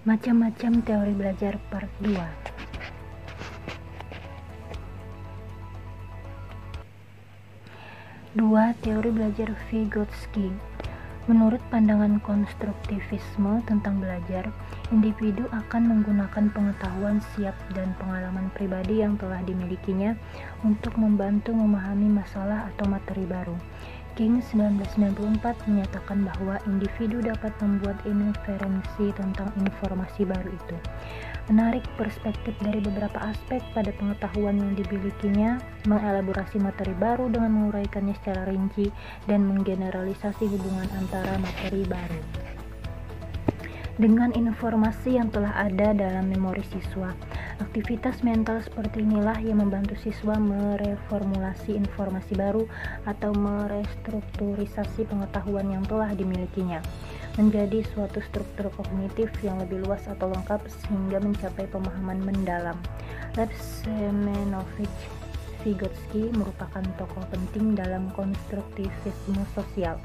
Macam-macam teori belajar part 2. Teori belajar Vygotsky. Menurut pandangan konstruktivisme tentang belajar, individu akan menggunakan pengetahuan siap dan pengalaman pribadi yang telah dimilikinya untuk membantu memahami masalah atau materi baru. King 1994 menyatakan bahwa individu dapat membuat inferensi tentang informasi baru itu, menarik perspektif dari beberapa aspek pada pengetahuan yang dimilikinya, mengelaborasi materi baru dengan menguraikannya secara rinci, dan menggeneralisasi hubungan antara materi baru dengan informasi yang telah ada dalam memori siswa. Aktivitas mental seperti inilah yang membantu siswa mereformulasi informasi baru atau merestrukturisasi pengetahuan yang telah dimilikinya menjadi suatu struktur kognitif yang lebih luas atau lengkap sehingga mencapai pemahaman mendalam. Lev Semenovich Vygotsky merupakan tokoh penting dalam konstruktivisme sosial.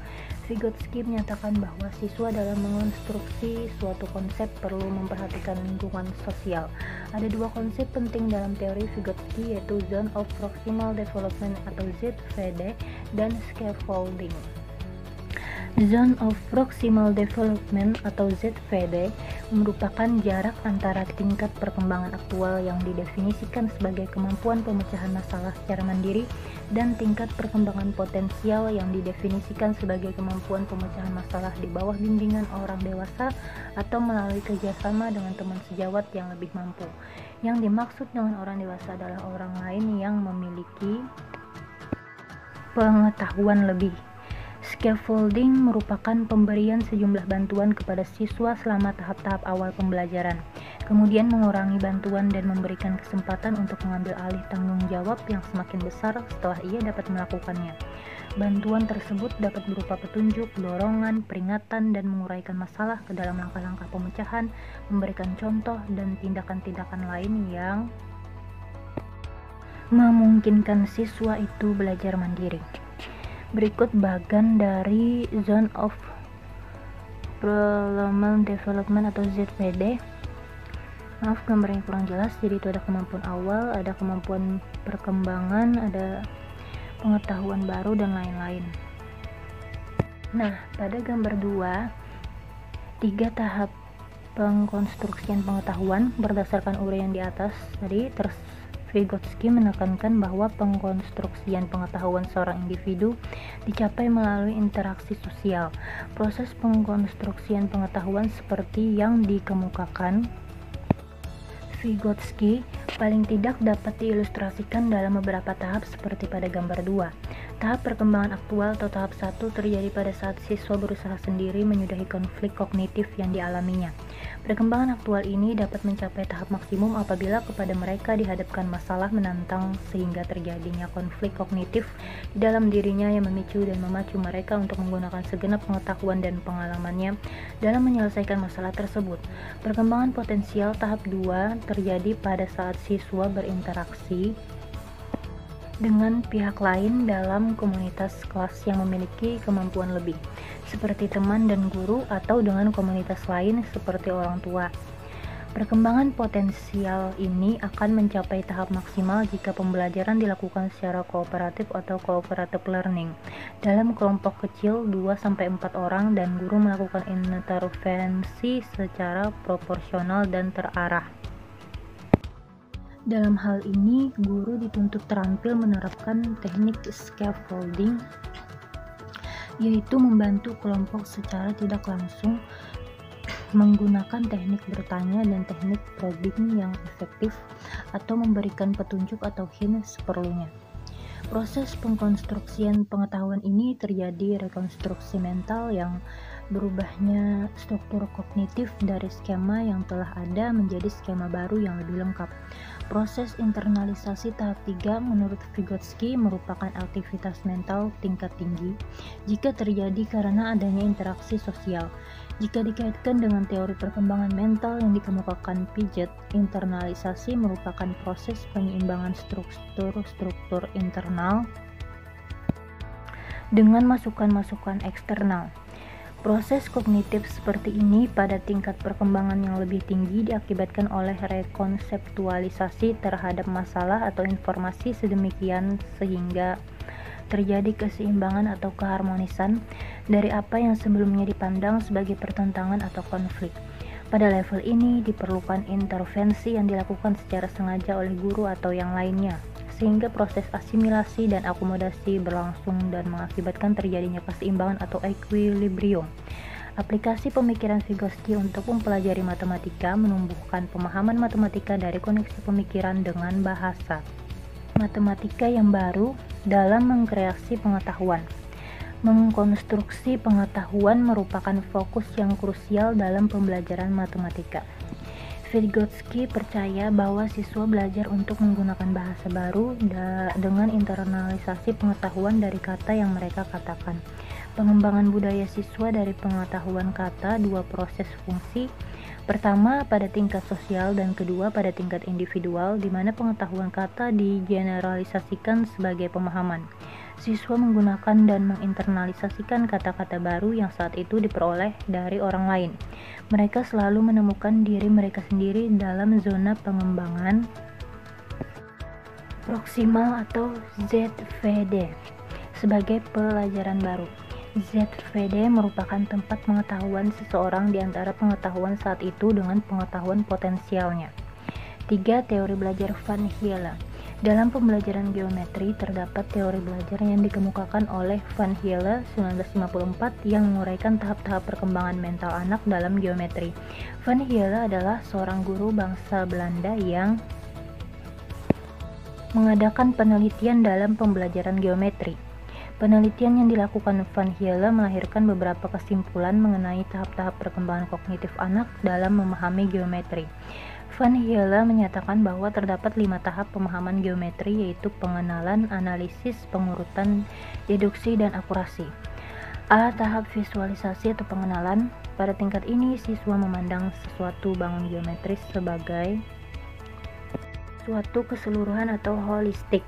Vygotsky menyatakan bahwa siswa dalam mengonstruksi suatu konsep perlu memperhatikan lingkungan sosial. Ada dua konsep penting dalam teori Vygotsky, yaitu Zone of Proximal Development atau ZVD dan Scaffolding. Zone of Proximal Development atau ZVD merupakan jarak antara tingkat perkembangan aktual yang didefinisikan sebagai kemampuan pemecahan masalah secara mandiri dan tingkat perkembangan potensial yang didefinisikan sebagai kemampuan pemecahan masalah di bawah bimbingan orang dewasa atau melalui kerjasama dengan teman sejawat yang lebih mampu. Yang dimaksud dengan orang dewasa adalah orang lain yang memiliki pengetahuan lebih. Scaffolding merupakan pemberian sejumlah bantuan kepada siswa selama tahap-tahap awal pembelajaran, kemudian mengurangi bantuan dan memberikan kesempatan untuk mengambil alih tanggung jawab yang semakin besar setelah ia dapat melakukannya. Bantuan tersebut dapat berupa petunjuk, dorongan, peringatan, dan menguraikan masalah ke dalam langkah-langkah pemecahan, memberikan contoh, dan tindakan-tindakan lain yang memungkinkan siswa itu belajar mandiri. Berikut bagan dari Zone of Proximal Development atau ZVD. Maaf gambarnya kurang jelas, jadi itu ada kemampuan awal, ada kemampuan perkembangan, ada pengetahuan baru, dan lain-lain. Nah, pada gambar 2, 3 tahap pengkonstruksian pengetahuan berdasarkan uraian di atas tadi. Vygotsky menekankan bahwa pengkonstruksian pengetahuan seorang individu dicapai melalui interaksi sosial. Proses pengkonstruksian pengetahuan seperti yang dikemukakan Vygotsky paling tidak dapat diilustrasikan dalam beberapa tahap seperti pada gambar 2. Tahap perkembangan aktual atau tahap 1 terjadi pada saat siswa berusaha sendiri menyudahi konflik kognitif yang dialaminya. Perkembangan aktual ini dapat mencapai tahap maksimum apabila kepada mereka dihadapkan masalah menantang sehingga terjadinya konflik kognitif di dalam dirinya yang memicu dan memacu mereka untuk menggunakan segenap pengetahuan dan pengalamannya dalam menyelesaikan masalah tersebut. Perkembangan potensial tahap 2 terjadi pada saat siswa berinteraksi dengan pihak lain dalam komunitas kelas yang memiliki kemampuan lebih, seperti teman dan guru, atau dengan komunitas lain seperti orang tua. Perkembangan potensial ini akan mencapai tahap maksimal jika pembelajaran dilakukan secara kooperatif atau cooperative learning dalam kelompok kecil 2-4 orang dan guru melakukan intervensi secara proporsional dan terarah. Dalam hal ini, guru dituntut terampil menerapkan teknik scaffolding, yaitu membantu kelompok secara tidak langsung menggunakan teknik bertanya dan teknik probing yang efektif, atau memberikan petunjuk atau hint seperlunya. Proses pengkonstruksian pengetahuan ini terjadi rekonstruksi mental yang berubahnya struktur kognitif dari skema yang telah ada menjadi skema baru yang lebih lengkap. Proses internalisasi tahap 3 menurut Vygotsky merupakan aktivitas mental tingkat tinggi jika terjadi karena adanya interaksi sosial. Jika dikaitkan dengan teori perkembangan mental yang dikemukakan Piaget, internalisasi merupakan proses penyeimbangan struktur internal dengan masukan-masukan eksternal. Proses kognitif seperti ini pada tingkat perkembangan yang lebih tinggi diakibatkan oleh rekonseptualisasi terhadap masalah atau informasi sedemikian sehingga terjadi keseimbangan atau keharmonisan dari apa yang sebelumnya dipandang sebagai pertentangan atau konflik. Pada level ini diperlukan intervensi yang dilakukan secara sengaja oleh guru atau yang lainnya, sehingga proses asimilasi dan akomodasi berlangsung dan mengakibatkan terjadinya keseimbangan atau equilibrium. Aplikasi pemikiran Vygotsky untuk mempelajari matematika menumbuhkan pemahaman matematika dari koneksi pemikiran dengan bahasa. Matematika yang baru dalam mengkreasi pengetahuan. Mengkonstruksi pengetahuan merupakan fokus yang krusial dalam pembelajaran matematika. Vygotsky percaya bahwa siswa belajar untuk menggunakan bahasa baru dengan internalisasi pengetahuan dari kata yang mereka katakan. Pengembangan budaya siswa dari pengetahuan kata dua proses fungsi. Pertama pada tingkat sosial dan kedua pada tingkat individual, di mana pengetahuan kata digeneralisasikan sebagai pemahaman. Siswa menggunakan dan menginternalisasikan kata-kata baru yang saat itu diperoleh dari orang lain. Mereka selalu menemukan diri mereka sendiri dalam zona pengembangan proksimal atau ZVD sebagai pelajaran baru. ZVD merupakan tempat pengetahuan seseorang di antara pengetahuan saat itu dengan pengetahuan potensialnya. 3. Teori belajar Van Hiele. Dalam pembelajaran geometri, terdapat teori belajar yang dikemukakan oleh Van Hiele 1954 yang menguraikan tahap-tahap perkembangan mental anak dalam geometri. Van Hiele adalah seorang guru bangsa Belanda yang mengadakan penelitian dalam pembelajaran geometri. Penelitian yang dilakukan Van Hiele melahirkan beberapa kesimpulan mengenai tahap-tahap perkembangan kognitif anak dalam memahami geometri. Van Hiele menyatakan bahwa terdapat 5 tahap pemahaman geometri, yaitu pengenalan, analisis, pengurutan, deduksi, dan akurasi. A. Tahap visualisasi atau pengenalan. Pada tingkat ini, siswa memandang sesuatu bangun geometris sebagai suatu keseluruhan atau holistik.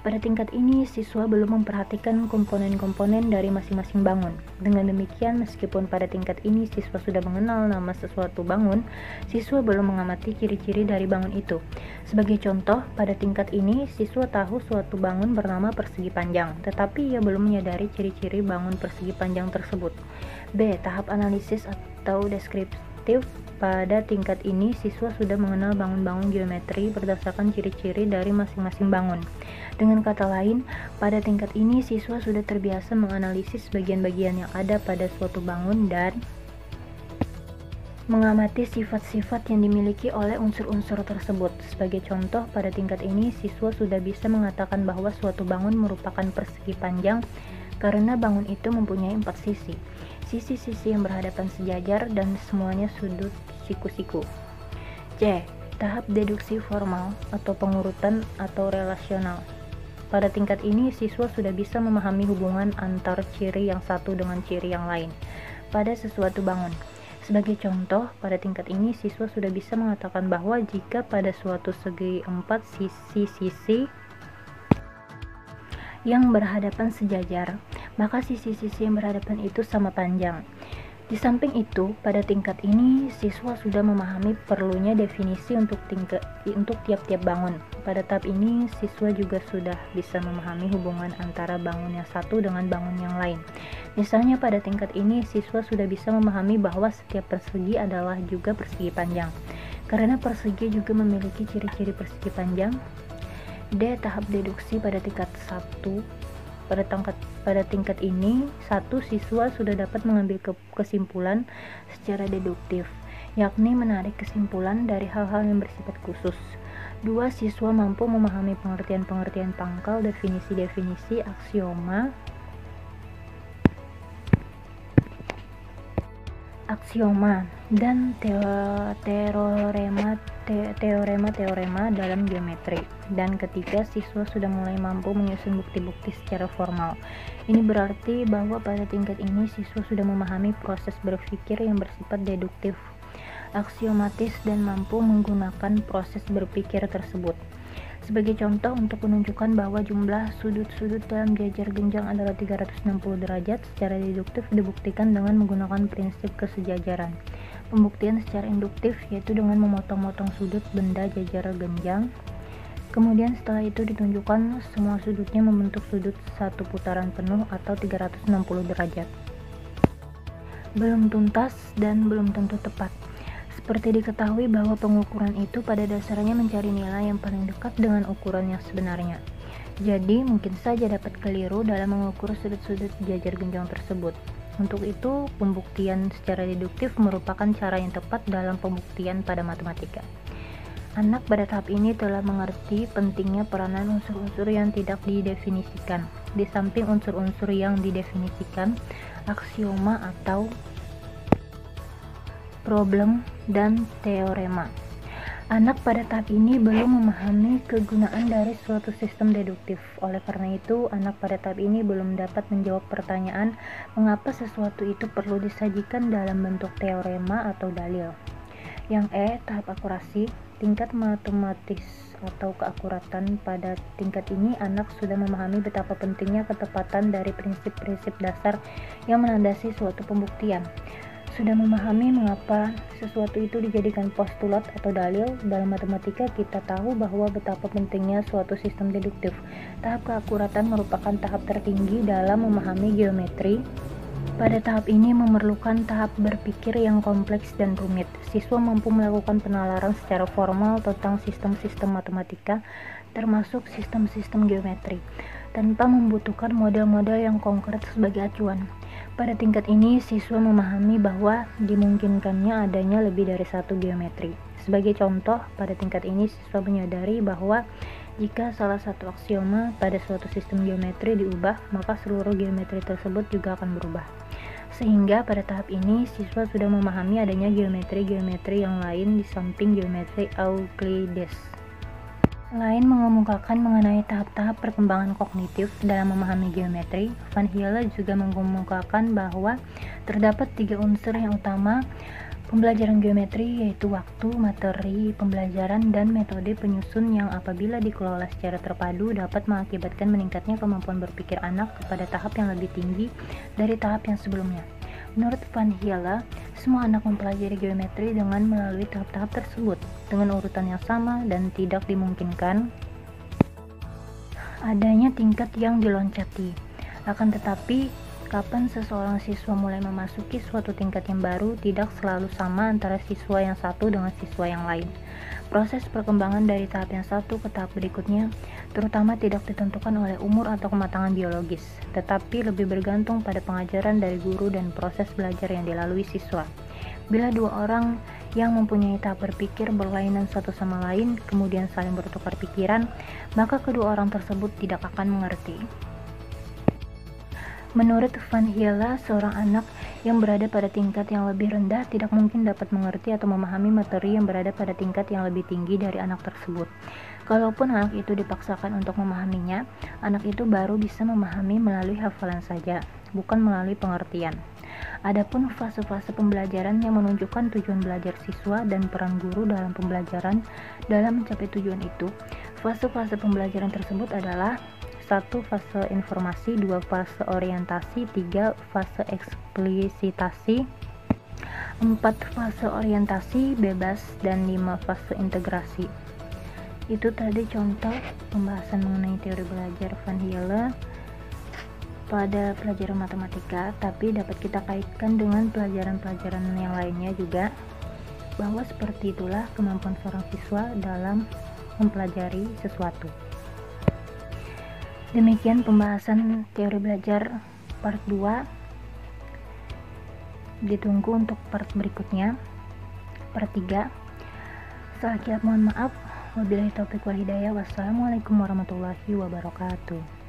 Pada tingkat ini, siswa belum memperhatikan komponen-komponen dari masing-masing bangun. Dengan demikian, meskipun pada tingkat ini siswa sudah mengenal nama sesuatu bangun, siswa belum mengamati ciri-ciri dari bangun itu. Sebagai contoh, pada tingkat ini, siswa tahu suatu bangun bernama persegi panjang, tetapi ia belum menyadari ciri-ciri bangun persegi panjang tersebut. B. Tahap analisis atau deskriptif. Pada tingkat ini, siswa sudah mengenal bangun-bangun geometri berdasarkan ciri-ciri dari masing-masing bangun. Dengan kata lain, pada tingkat ini siswa sudah terbiasa menganalisis bagian-bagian yang ada pada suatu bangun dan mengamati sifat-sifat yang dimiliki oleh unsur-unsur tersebut. Sebagai contoh, pada tingkat ini siswa sudah bisa mengatakan bahwa suatu bangun merupakan persegi panjang karena bangun itu mempunyai 4 sisi. Sisi-sisi yang berhadapan sejajar dan semuanya sudut siku-siku. C. Tahap deduksi formal atau pengurutan atau relasional. Pada tingkat ini, siswa sudah bisa memahami hubungan antar ciri yang satu dengan ciri yang lain pada sesuatu bangun. Sebagai contoh, pada tingkat ini siswa sudah bisa mengatakan bahwa jika pada suatu segi 4 sisi-sisi yang berhadapan sejajar, maka sisi-sisi yang berhadapan itu sama panjang. Di samping itu, pada tingkat ini siswa sudah memahami perlunya definisi untuk tiap-tiap bangun. Pada tahap ini, siswa juga sudah bisa memahami hubungan antara bangun yang satu dengan bangun yang lain. Misalnya pada tingkat ini, siswa sudah bisa memahami bahwa setiap persegi adalah juga persegi panjang, karena persegi juga memiliki ciri-ciri persegi panjang. D. Tahap deduksi pada tingkat 1. Pada tingkat ini, siswa sudah dapat mengambil kesimpulan secara deduktif, yakni menarik kesimpulan dari hal-hal yang bersifat khusus. 2. Siswa mampu memahami pengertian-pengertian pangkal, definisi-definisi, aksioma, dan teorema dalam geometri. Dan ketiga, siswa sudah mulai mampu menyusun bukti-bukti secara formal. Ini berarti bahwa pada tingkat ini siswa sudah memahami proses berpikir yang bersifat deduktif, aksiomatis, dan mampu menggunakan proses berpikir tersebut. Sebagai contoh, untuk menunjukkan bahwa jumlah sudut-sudut dalam jajar genjang adalah 360 derajat, secara deduktif dibuktikan dengan menggunakan prinsip kesejajaran. Pembuktian secara induktif yaitu dengan memotong-motong sudut benda jajar genjang. Kemudian setelah itu ditunjukkan semua sudutnya membentuk sudut satu putaran penuh atau 360 derajat. Belum tuntas dan belum tentu tepat. Seperti diketahui bahwa pengukuran itu pada dasarnya mencari nilai yang paling dekat dengan ukuran yang sebenarnya. Jadi, mungkin saja dapat keliru dalam mengukur sudut-sudut jajar genjang tersebut. Untuk itu, pembuktian secara deduktif merupakan cara yang tepat dalam pembuktian pada matematika. Anak pada tahap ini telah mengerti pentingnya peranan unsur-unsur yang tidak didefinisikan. Di samping unsur-unsur yang didefinisikan, aksioma atau problem dan teorema. Anak pada tahap ini belum memahami kegunaan dari suatu sistem deduktif. Oleh karena itu, anak pada tahap ini belum dapat menjawab pertanyaan mengapa sesuatu itu perlu disajikan dalam bentuk teorema atau dalil. Yang tahap akurasi. Tingkat matematis atau keakuratan. Pada tingkat ini, anak sudah memahami betapa pentingnya ketepatan dari prinsip-prinsip dasar yang menandasi suatu pembuktian. Sudah memahami mengapa sesuatu itu dijadikan postulat atau dalil. Dalam matematika, kita tahu bahwa betapa pentingnya suatu sistem deduktif. Tahap keakuratan merupakan tahap tertinggi dalam memahami geometri. Pada tahap ini memerlukan tahap berpikir yang kompleks dan rumit. Siswa mampu melakukan penalaran secara formal tentang sistem-sistem matematika, termasuk sistem-sistem geometri, tanpa membutuhkan model-model yang konkret sebagai acuan. Pada tingkat ini, siswa memahami bahwa dimungkinkannya adanya lebih dari satu geometri. Sebagai contoh, pada tingkat ini siswa menyadari bahwa jika salah satu aksioma pada suatu sistem geometri diubah, maka seluruh geometri tersebut juga akan berubah. Sehingga pada tahap ini, siswa sudah memahami adanya geometri-geometri yang lain di samping geometri Euclides. Selain mengemukakan mengenai tahap-tahap perkembangan kognitif dalam memahami geometri, Van Hiele juga mengemukakan bahwa terdapat 3 unsur yang utama pembelajaran geometri, yaitu waktu, materi pembelajaran, dan metode penyusun yang apabila dikelola secara terpadu dapat mengakibatkan meningkatnya kemampuan berpikir anak kepada tahap yang lebih tinggi dari tahap yang sebelumnya. Menurut Van Hiele, semua anak mempelajari geometri dengan melalui tahap-tahap tersebut dengan urutan yang sama dan tidak dimungkinkan adanya tingkat yang diloncati. Akan tetapi, kapan seseorang siswa mulai memasuki suatu tingkat yang baru tidak selalu sama antara siswa yang satu dengan siswa yang lain. Proses perkembangan dari tahap yang satu ke tahap berikutnya terutama tidak ditentukan oleh umur atau kematangan biologis, tetapi lebih bergantung pada pengajaran dari guru dan proses belajar yang dilalui siswa. Bila dua orang yang mempunyai tahap berpikir berlainan satu sama lain, kemudian saling bertukar pikiran, maka kedua orang tersebut tidak akan mengerti. Menurut Van Hiele, seorang anak yang berada pada tingkat yang lebih rendah tidak mungkin dapat mengerti atau memahami materi yang berada pada tingkat yang lebih tinggi dari anak tersebut. Kalaupun anak itu dipaksakan untuk memahaminya, anak itu baru bisa memahami melalui hafalan saja, bukan melalui pengertian. Adapun fase-fase pembelajaran yang menunjukkan tujuan belajar siswa dan peran guru dalam pembelajaran dalam mencapai tujuan itu, fase-fase pembelajaran tersebut adalah 1. Fase informasi, 2. Fase orientasi, 3. Fase eksplisitasi, 4. Fase orientasi bebas, dan 5. Fase integrasi. Itu tadi contoh pembahasan mengenai teori belajar Van Hiele pada pelajaran matematika, tapi dapat kita kaitkan dengan pelajaran-pelajaran yang lainnya juga, bahwa seperti itulah kemampuan seorang siswa dalam mempelajari sesuatu. Demikian pembahasan teori belajar part 2. Ditunggu untuk part berikutnya, part 3. Sekian, mohon maaf. Wabillahi taufiq wal hidayah. Wassalamualaikum warahmatullahi wabarakatuh.